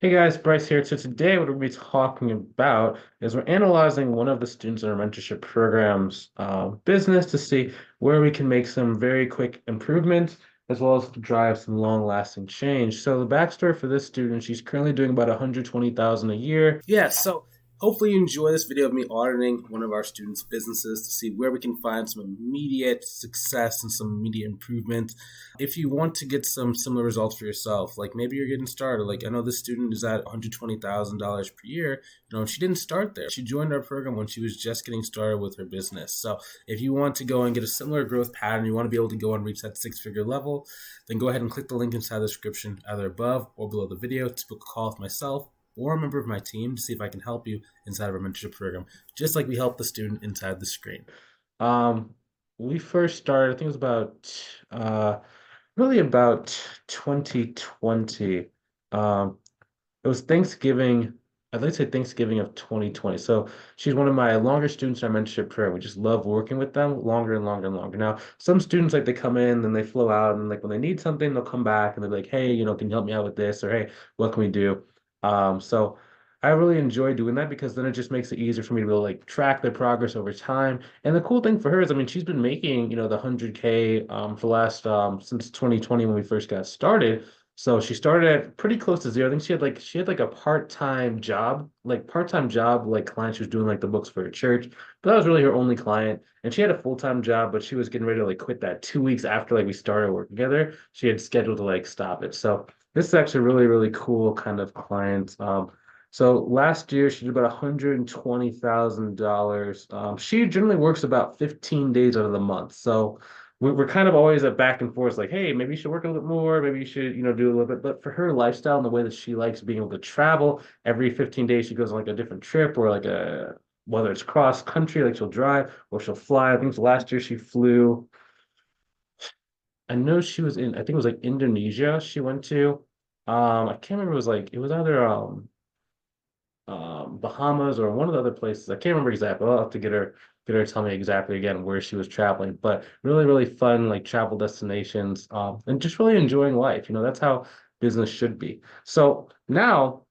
Hey guys, Bryce here. So today what we're going to be talking about is we're analyzing one of the students in our mentorship program's business to see where we can make some very quick improvements as well as to drive some long-lasting change. So the backstory for this student, she's currently doing about 120,000 a year. Yeah, so hopefully you enjoy this video of me auditing one of our students' businesses to see where we can find some immediate success and some immediate improvement. If you want to get some similar results for yourself, like maybe you're getting started, like I know this student is at $120,000 per year. She didn't start there. She joined our program when she was just getting started with her business. So if you want to go and get a similar growth pattern, you want to be able to go and reach that six-figure level, then go ahead and click the link inside the description either above or below the video to book a call with myself or a member of my team to see if I can help you inside of our mentorship program, just like we help the student inside the screen. Um, we first started, I think it was about 2020. It was Thanksgiving. I'd like to say Thanksgiving of 2020. So she's one of my longer students in our mentorship program. We just love working with them longer and longer and longer. Now, some students like they come in and they flow out and like when they need something, they'll come back and they're like, hey, can you help me out with this? Or hey, what can we do? So I really enjoy doing that because then it just makes it easier for me to be able to like track their progress over time. And the cool thing for her is, I mean, she's been making, the 100K for the last since 2020 when we first got started. So she started at pretty close to zero. I think she had like a part-time job like client. She was doing like the books for her church, but that was really her only client. And she had a full-time job, but she was getting ready to like quit that 2 weeks after like we started working together. She had scheduled to like stop it. So this is actually really, really cool kind of client. So last year she did about $120,000. She generally works about 15 days out of the month. So we're kind of always at back and forth, like, hey, maybe you should work a little bit more, maybe you should, do a little bit. But for her lifestyle and the way that she likes being able to travel, every 15 days she goes on like a different trip or like whether it's cross country, like she'll drive or she'll fly. I think last year she flew. I know she was in, I think it was like Indonesia she went to. I can't remember, it was either Bahamas or one of the other places. I can't remember exactly. I'll have to get her to tell me exactly again where she was traveling. But really, really fun like travel destinations, and just really enjoying life. That's how business should be. So now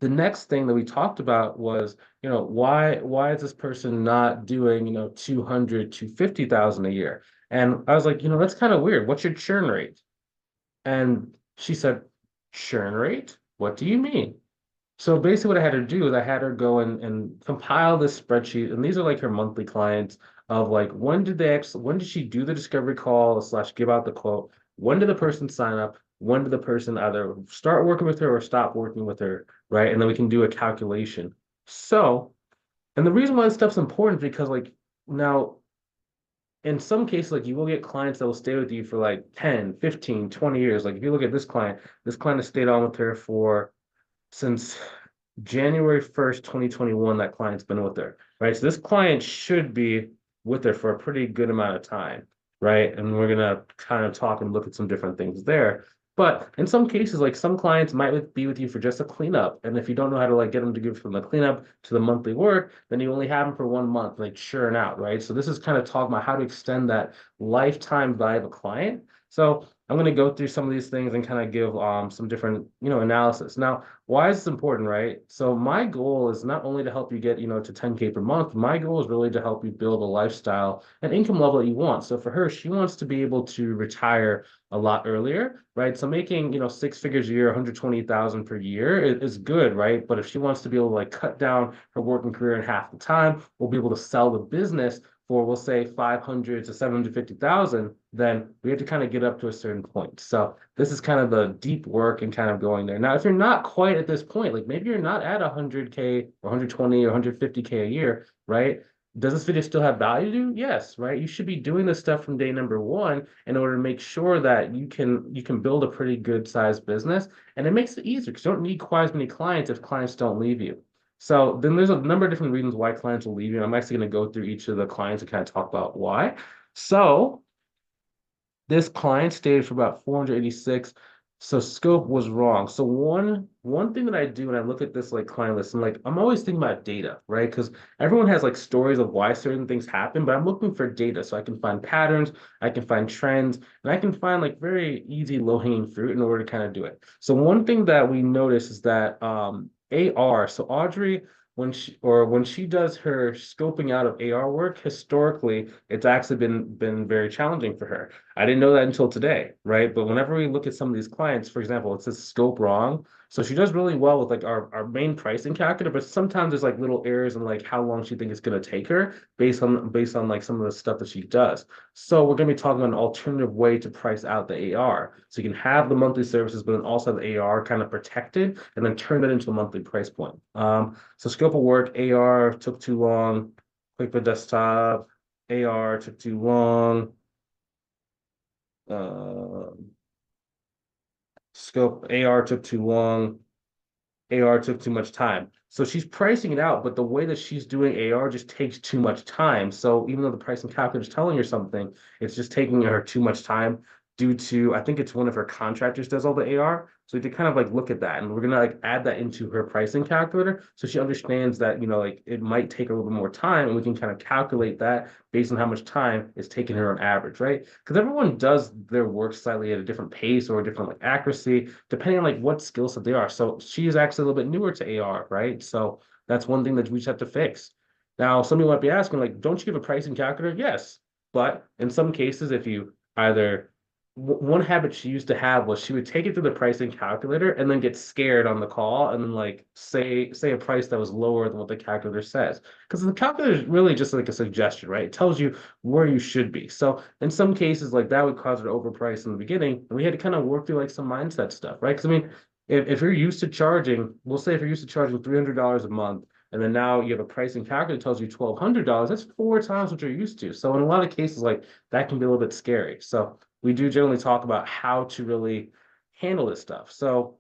the next thing that we talked about was, why is this person not doing, 200 to 50,000 a year? And I was like, that's kind of weird. What's your churn rate? And she said, churn rate? What do you mean? So basically, what I had her do is I had her go and compile this spreadsheet, and these are like her monthly clients of like when did she do the discovery call slash give out the quote? When did the person sign up? When did the person either start working with her or stop working with her, right? And then we can do a calculation. So, and the reason why this stuff's important is because like now in some cases, like you will get clients that will stay with you for like 10, 15, 20 years. Like if you look at this client has stayed on with her for since January 1st, 2021, that client's been with her, right? So this client should be with her for a pretty good amount of time, right? And we're gonna kind of talk and look at some different things there. But in some cases, like some clients might be with you for just a cleanup. And if you don't know how to like get them to give from the cleanup to the monthly work, then you only have them for 1 month, like churn out, right? So this is kind of talking about how to extend that lifetime value of a client. So I'm going to go through some of these things and kind of give some different, analysis. Now, why is this important, right? So my goal is not only to help you get, to 10K per month. My goal is really to help you build a lifestyle and income level that you want. So for her, she wants to be able to retire a lot earlier, right? So making, six figures a year, 120,000 per year is good, right? But if she wants to be able to like cut down her working career in half the time, we'll be able to sell the business for we'll say 500 to 750,000, then we have to kind of get up to a certain point. So this is kind of the deep work and kind of going there. Now, if you're not quite at this point, like maybe you're not at 100K or 120 or 150K a year, right? Does this video still have value to you? Yes, right? You should be doing this stuff from day number one in order to make sure that you can build a pretty good sized business. And it makes it easier because you don't need quite as many clients if clients don't leave you. So then there's a number of different reasons why clients will leave you. And I'm actually going to go through each of the clients and kind of talk about why. So this client stayed for about 486. So scope was wrong. So one thing that I do when I look at this like client list, and like I'm always thinking about data, right? Because everyone has like stories of why certain things happen, but I'm looking for data so I can find patterns, I can find trends, and I can find like very easy low-hanging fruit in order to kind of do it. So one thing that we notice is that AR, so Audrey, when she does her scoping out of AR work, historically, it's actually been very challenging for her. I didn't know that until today, right? But whenever we look at some of these clients, for example, it says scope wrong. So she does really well with like our main pricing calculator, but sometimes there's like little errors in like how long she thinks it's gonna take her based on like some of the stuff that she does. So we're gonna be talking about an alternative way to price out the AR. So you can have the monthly services, but then also have the AR kind of protected and then turn that into a monthly price point. So scope of work, AR took too long, click the desktop, AR took too long. Uh, Scope AR took too long. AR took too much time. So she's pricing it out, but the way that she's doing AR just takes too much time. So even though the pricing calculator is telling her something, it's just taking her too much time due to, I think it's one of her contractors does all the AR. So we have to kind of like look at that and we're gonna like add that into her pricing calculator so she understands that, like it might take a little bit more time and we can kind of calculate that based on how much time it's taking her on average, right? Because everyone does their work slightly at a different pace or a different like accuracy depending on like what skill set they are. So she is actually a little bit newer to AR, right? So that's one thing that we just have to fix. Now, some people might be asking, like, don't you give a pricing calculator? Yes. But in some cases, if you either one habit she used to have was she would take it to the pricing calculator and then get scared on the call and then like say a price that was lower than what the calculator says. Because the calculator is really just like a suggestion, right? It tells you where you should be. So in some cases, like that would cause her to overprice in the beginning. And we had to kind of work through like some mindset stuff, right? Because I mean, if you're used to charging, we'll say if you're used to charging $300 a month, and then now you have a pricing calculator that tells you $1,200, that's four times what you're used to. So in a lot of cases, like that can be a little bit scary. So we do generally talk about how to really handle this stuff. So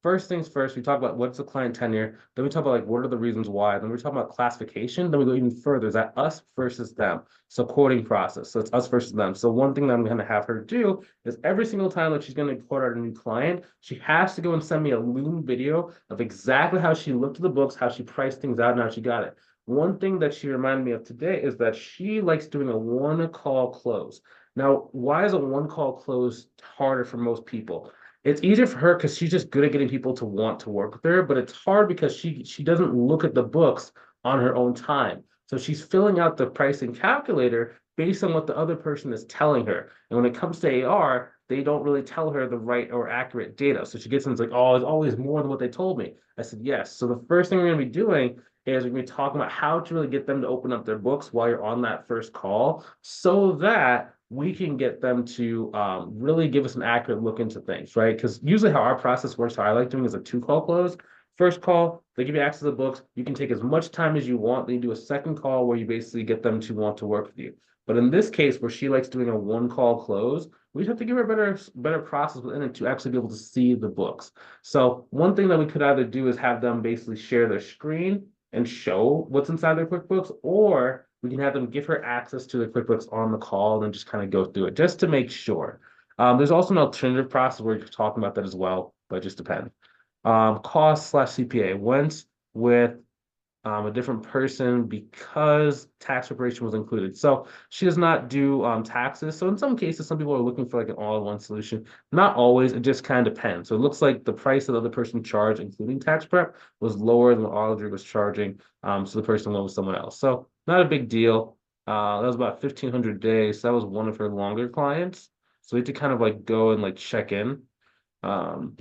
first things first, we talk about what's the client tenure. Then we talk about like what are the reasons why. Then we talk about classification. Then we go even further. Is that us versus them? So quoting process. So it's us versus them. So one thing that I'm going to have her do is every single time that she's going to quote out a new client, she has to go and send me a Loom video of exactly how she looked at the books, how she priced things out, and how she got it. One thing that she reminded me of today is that she likes doing a one call close. Now, why is a one call close harder for most people? It's easier for her because she's just good at getting people to want to work with her, but it's hard because she doesn't look at the books on her own time. So she's filling out the pricing calculator based on what the other person is telling her. And when it comes to AR, they don't really tell her the right or accurate data. So she gets in, it's like, oh, it's always more than what they told me. I said, yes. So the first thing we're going to be doing is we're going to be talking about how to really get them to open up their books while you're on that first call so that we can get them to really give us an accurate look into things, right? Because usually how our process works, how I like doing is a two-call close. First call, they give you access to the books. You can take as much time as you want. Then you do a second call where you basically get them to want to work with you. But in this case, where she likes doing a one-call close, we have to give her a better process within it to actually be able to see the books. So one thing that we could either do is have them basically share their screen and show what's inside their QuickBooks, or we can have them give her access to the QuickBooks on the call and just kind of go through it just to make sure. There's also an alternative process where you're talking about that as well, but it just depends. Cost slash CPA went with a different person because tax preparation was included. So she does not do taxes. So in some cases, some people are looking for like an all-in-one solution. Not always. It just kind of depends. So it looks like the price that the other person charged, including tax prep, was lower than what Audrey was charging. So the person went with someone else. So not a big deal. That was about 1,500 days. So that was one of her longer clients. So we had to kind of like go and like check in. Um,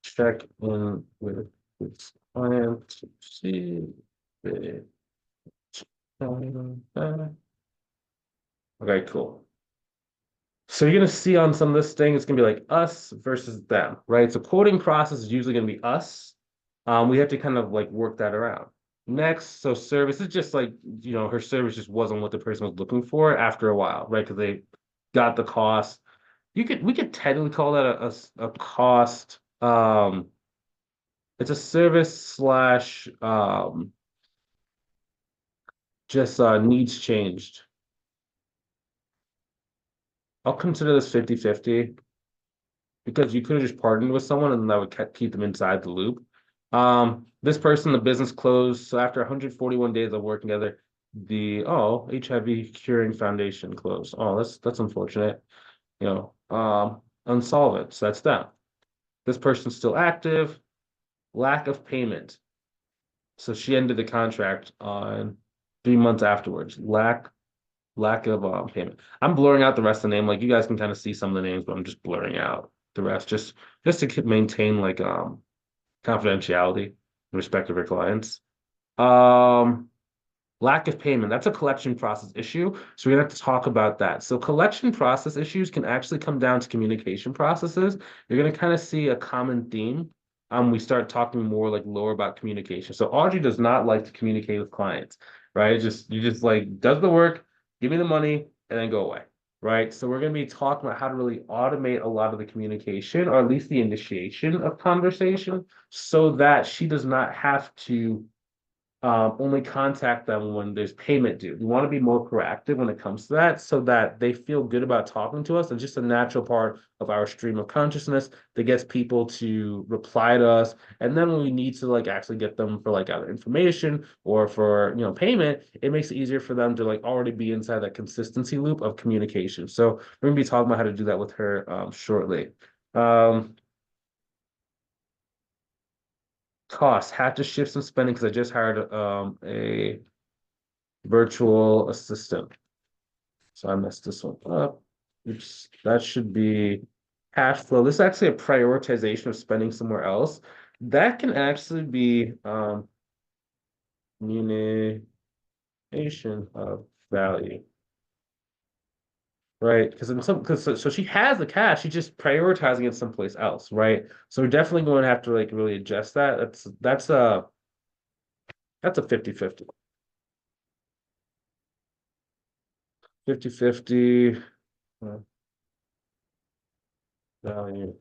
check in with this client to see the okay, cool. So you're gonna see on some of this thing, it's gonna be like us versus them, right? So quoting process is usually gonna be us. We have to kind of like work that around. Next, so service is just like, her service just wasn't what the person was looking for after a while, right? Because they got the cost. We could technically call that a cost. It's a service slash just needs changed. I'll consider this 50-50. because you could have just partnered with someone and that would keep them inside the loop. This person, the business closed. So after 141 days of working together, the HIV curing foundation closed. Oh, that's unfortunate. You unsolvent. So that's them. This person's still active. Lack of payment. So she ended the contract on 3 months afterwards. Lack of payment. I'm blurring out the rest of the name. Like you guys can kind of see some of the names, but I'm just blurring out the rest, just to maintain like confidentiality in respect of your clients. Um, Lack of payment. That's a collection process issue. So we're gonna have to talk about that. So collection process issues can actually come down to communication processes. You're gonna kind of see a common theme. We start talking more like lower about communication. So Audrey does not like to communicate with clients, right? You just like does the work, give me the money, and then go away. Right. So we're going to be talking about how to really automate a lot of the communication or at least the initiation of conversation so that she does not have to only contact them when there's payment due. We want to be more proactive when it comes to that so that they feel good about talking to us. It's just a natural part of our stream of consciousness that gets people to reply to us. And then when we need to like actually get them for like either information or for payment, it makes it easier for them to like already be inside that consistency loop of communication. So we're gonna be talking about how to do that with her shortly. Um, Costs have to shift some spending because I just hired a virtual assistant. So I messed this one up. Oops, that should be cash flow. This is actually a prioritization of spending somewhere else. That can actually be communication of value, right? Because in some, because so she has the cash, she's just prioritizing it someplace else, right? So we're definitely going to have to like really adjust that. That's a 50-50. 50-50 value.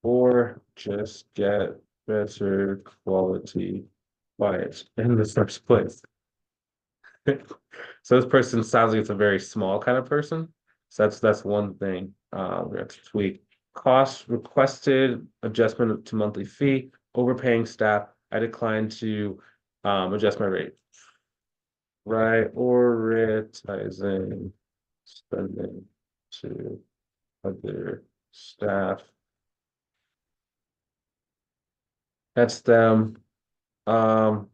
Or just get better quality clients in the first place. So this person sounds like it's a very small kind of person. So that's one thing we have to tweak. Cost requested adjustment to monthly fee, overpaying staff. I decline to adjust my rate. Prioritizing spending to other staff. That's them. Um,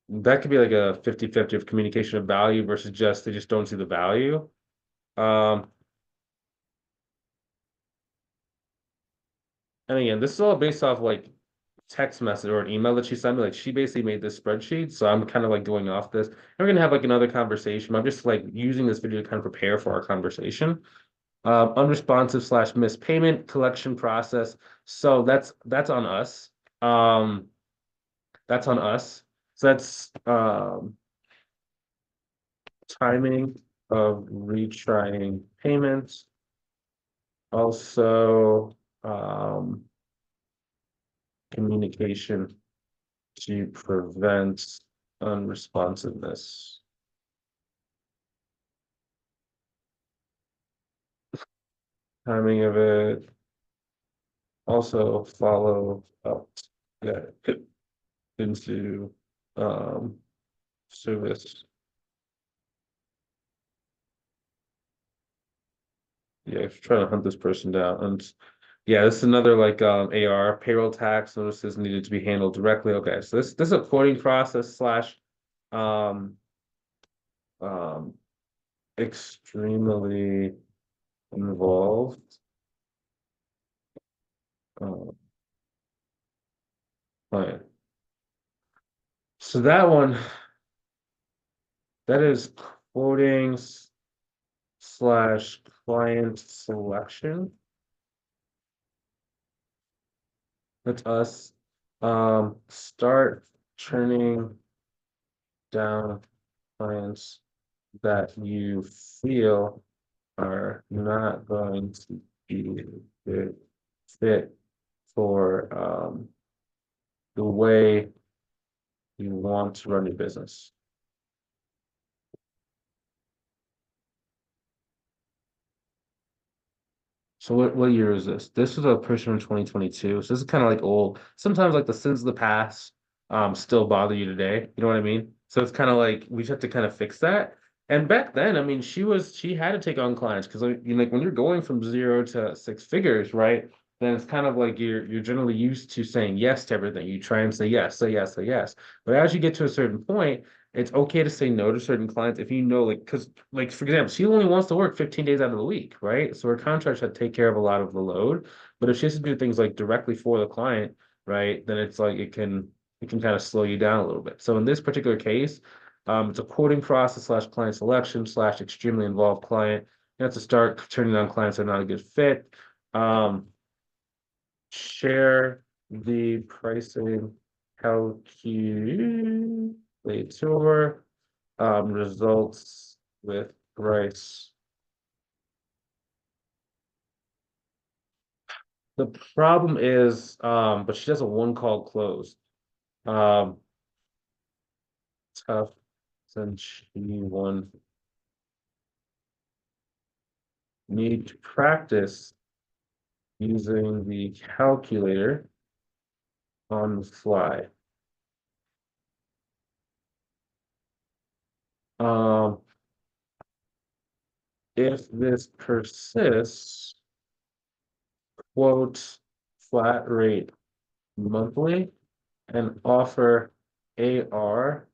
that could be like a 50-50 of communication of value versus just they just don't see the value. Um, and again, this is all based off like text message or an email that she sent me. Like she basically made this spreadsheet. So I'm kind of like going off this. And we're gonna have like another conversation. I'm just like using this video to kind of prepare for our conversation. Unresponsive slash missed payment collection process. So that's on us. Um, that's on us. So that's timing of retrying payments. Also, communication to prevent unresponsiveness. Timing of it. Also follow up. Yeah, into service. Yeah, trying to hunt this person down. And yeah, this is another like AR payroll tax notices needed to be handled directly. Okay, so this is a quoting process slash um um extremely involved uh, client. So that one, that is quoting slash client selection. That's us. Start turning down clients that you feel are not going to be a good fit for the way you want to run your business. So what year is this? This was a person in 2022. So this is kind of like old. Sometimes like the sins of the past still bother you today. You know what I mean? So it's kind of like we just have to kind of fix that. And back then, I mean, she had to take on clients because like, you know, like when you're going from zero to six figures, right? Then it's kind of like you're generally used to saying yes to everything. You try and say yes, say yes, say yes. But as you get to a certain point, it's okay to say no to certain clients if you know, like, because, like, for example, she only wants to work 15 days out of the week, right? So her contract should take care of a lot of the load. But if she has to do things like directly for the client, right, then it's like it can kind of slow you down a little bit. So in this particular case, it's a quoting process slash client selection slash extremely involved client. You have to start turning down clients that are not a good fit. Um, Share the pricing calculator results with Bryce. The problem is, but she does a one call close. Um, Tough since she won. Need to practice using the calculator on the fly. Um, if this persists, quote flat rate monthly and offer AR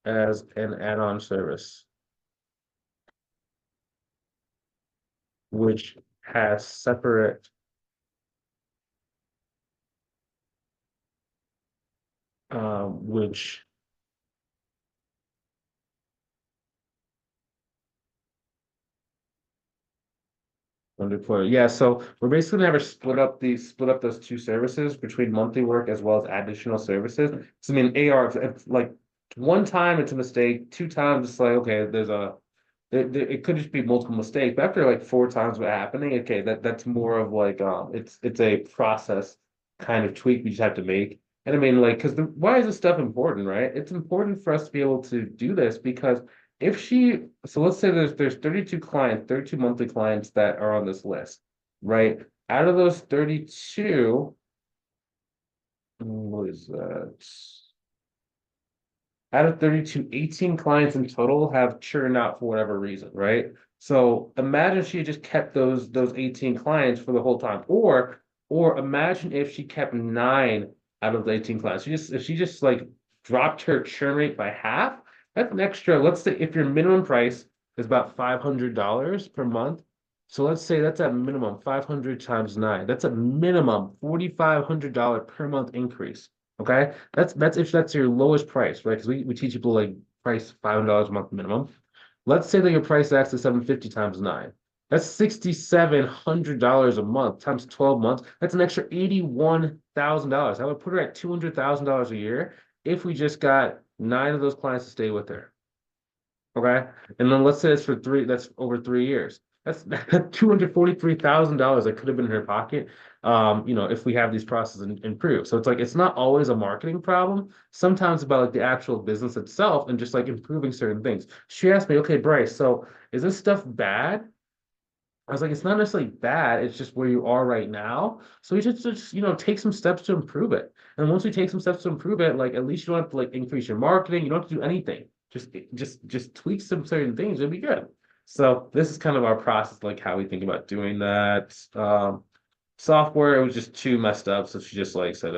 as an add-on service, which has separate, which Wonderful. Yeah, so we're basically never split up those two services between monthly work as well as additional services. So I mean, AR, if like one time it's a mistake, two times it's like okay, it could just be multiple mistakes. But after like four times what happening, okay, that's more of like it's a process kind of tweak we just have to make. And I mean, like, because why is this stuff important, right? It's important for us to be able to do this because if she, so let's say there's 32 clients, 32 monthly clients that are on this list, right? Out of those 32, what is that? Out of 32, 18 clients in total have churned out for whatever reason, right? So imagine she had just kept those 18 clients for the whole time. Or imagine if she kept nine out of the 18 clients. If she just like dropped her churn rate by half, that's an extra, let's say if your minimum price is about $500 per month. So let's say that's at minimum 500 times nine. That's a minimum $4,500 per month increase. Okay, that's if that's your lowest price, right? Because we teach people like price $500 a month minimum. Let's say that your price acts to 750 times nine. That's $6,700 a month times 12 months. That's an extra $81,000. I would put her at $200,000 a year if we just got nine of those clients to stay with her. Okay. And then let's say it's for three, that's over 3 years. That's $243,000 that could have been in her pocket, if we have these processes improved. So it's like it's not always a marketing problem. Sometimes it's about like the actual business itself and just like improving certain things. She asked me, okay, Bryce, so is this stuff bad? I was like, it's not necessarily bad, it's just where you are right now. So we should just, take some steps to improve it. And once we take some steps to improve it, like at least you don't have to like increase your marketing, you don't have to do anything. Just tweak some certain things, it'll be good. So this is kind of our process, like how we think about doing that. Software, it was just too messed up, so she just like said,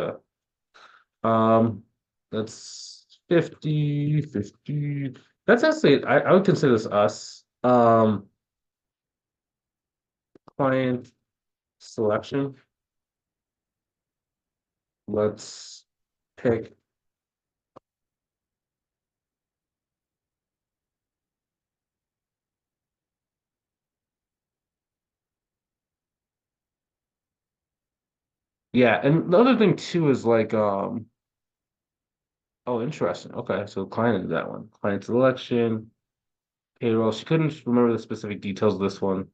that's 50. That's actually I would consider this us. Client selection. Let's pick. Yeah, and the other thing too is like oh interesting. Okay, so client did that one. Client selection, payroll. She couldn't remember the specific details of this one.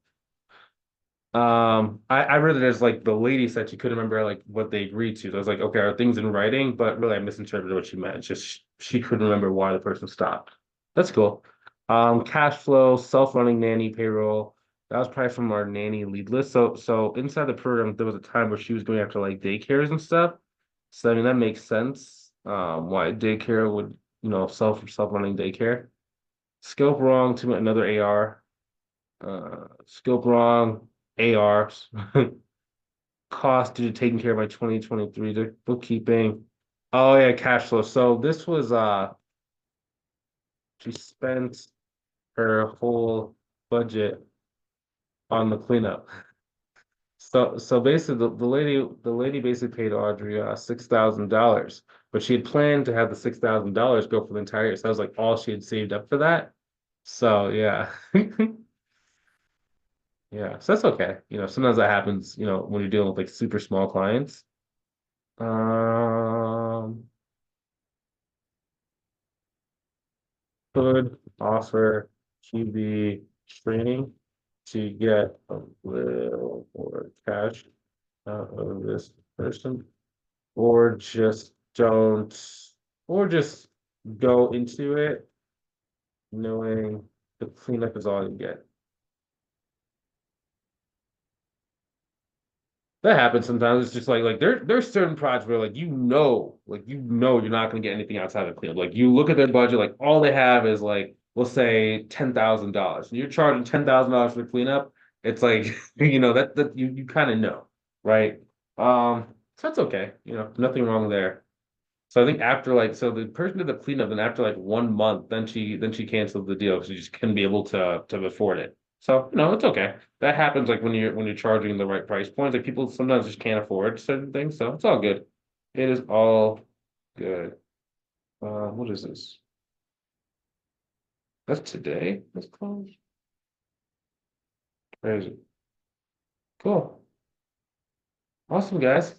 I read it as like the lady said she couldn't remember like what they agreed to. So I was like, okay, are things in writing? But really, I misinterpreted what she meant. It's just she couldn't remember why the person stopped. That's cool. Cash flow, self-running nanny payroll. That was probably from our nanny lead list. So inside the program, there was a time where she was going after like daycares and stuff. So I mean that makes sense. Why daycare would, self-running daycare. Scope wrong to another AR. Scope wrong, ARs, cost due to taking care of my 2023 to bookkeeping. Oh yeah, cash flow. So this was she spent her whole budget on the cleanup. So basically the lady basically paid Audrey $6,000, but she had planned to have the $6,000 go for the entire year. So that was like all she had saved up for that. So yeah. Yeah, so that's okay. Sometimes that happens, when you're dealing with like super small clients. Um, could offer QB training to get a little more cash out of this person, or just don't, or just go into it knowing the cleanup is all you get. That happens sometimes. It's just like there's certain projects where like you're not gonna get anything outside of cleanup. Like you look at their budget, like all they have is like we'll say $10,000. And you're charging $10,000 for cleanup. It's like that you kind of know, right? So that's okay. Nothing wrong there. So I think after so the person did the cleanup, and after like 1 month, then she canceled the deal because she just couldn't be able to afford it. So it's okay. That happens like when you're charging the right price points. Like people sometimes just can't afford certain things, so it's all good. It is all good. What is this? That's today. That's closed. Crazy. Cool. Awesome, guys.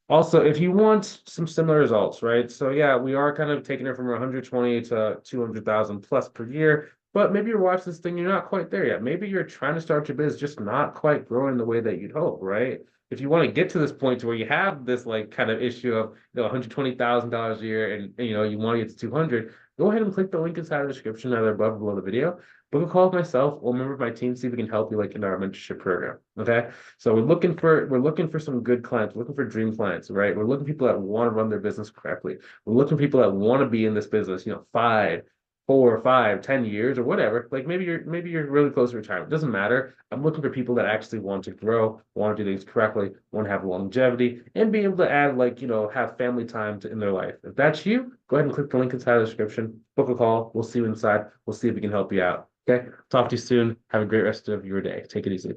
Also, if you want some similar results, right? So yeah, we are kind of taking it from 120 to 200,000 plus per year. But maybe you're watching this thing, you're not quite there yet. Maybe you're trying to start your business, just not quite growing the way that you'd hope, right? If you want to get to this point to where you have this like kind of issue of $120,000 a year, and you want to get to 200, go ahead and click the link inside the description either above or below the video. Book a call with myself or a member of my team, see if we can help you like in our mentorship program. Okay. So we're looking for some good clients. We're looking for dream clients, right? We're looking for people that want to run their business correctly. We're looking for people that want to be in this business, 5, 4, 5, 10 years or whatever. Like maybe you're really close to retirement. It doesn't matter. I'm looking for people that actually want to grow, want to do things correctly, want to have longevity, and be able to add have family time in their life. If that's you, go ahead and click the link inside the description. Book a call. We'll see you inside. We'll see if we can help you out. Okay. Talk to you soon. Have a great rest of your day. Take it easy.